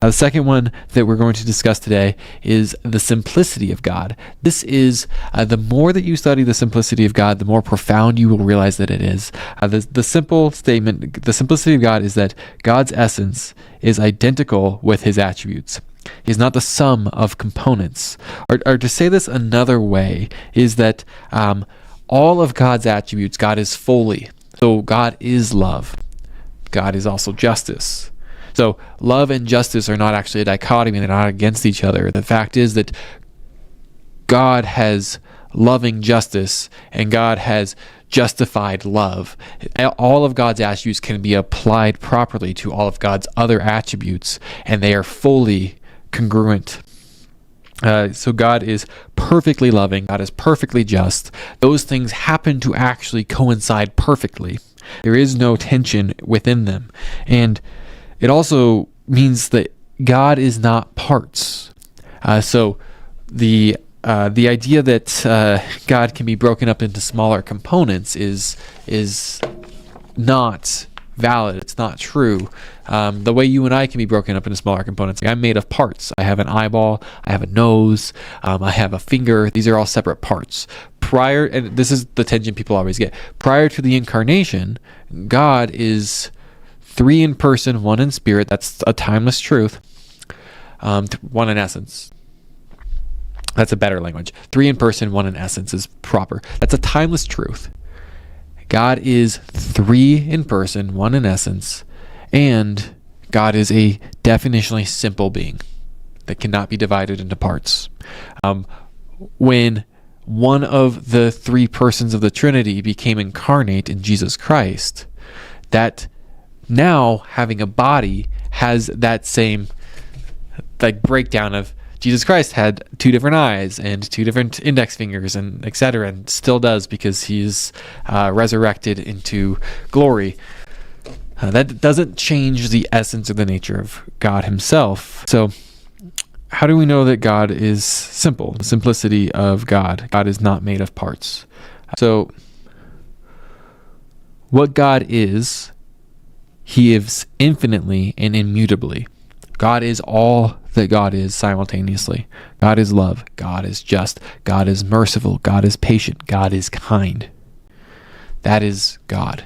The second one that we're going to discuss today is the simplicity of God. This is, the more that you study the simplicity of God, the more profound you will realize that it is. The simple statement, the simplicity of God is that God's essence is identical with his attributes. He's not the sum of components. Or to say this another way is that all of God's attributes, God is fully. So God is love. God is also justice. So love and justice are not actually a dichotomy. They're not against each other. The fact is that God has loving justice and God has justified love. All of God's attributes can be applied properly to all of God's other attributes, and they are fully congruent. So God is perfectly loving. God is perfectly just. Those things happen to actually coincide perfectly. There is no tension within them. And it also means that God is not parts. So the idea that God can be broken up into smaller components is not valid. It's not true. The way you and I can be broken up into smaller components. I'm made of parts. I have an eyeball. I have a nose. I have a finger. These are all separate parts. And this is the tension people always get. Prior to the incarnation, God is 3 in person, 1 in spirit. That's a timeless truth. 1 in essence. That's a better language. 3 in person, 1 in essence is proper. That's a timeless truth. God is 3 in person, 1 in essence, and God is a definitionally simple being that cannot be divided into parts. When one of the 3 persons of the Trinity became incarnate in Jesus Christ, that now having a body has that same breakdown of Jesus Christ had 2 different eyes and 2 different index fingers and etc., and still does because he's resurrected into glory. That doesn't change the essence or the nature of God himself. So how do we know that God is simple? The simplicity of God. God is not made of parts. So what God is, he is infinitely and immutably. God is all that God is simultaneously. God is love. God is just. God is merciful. God is patient. God is kind. That is God.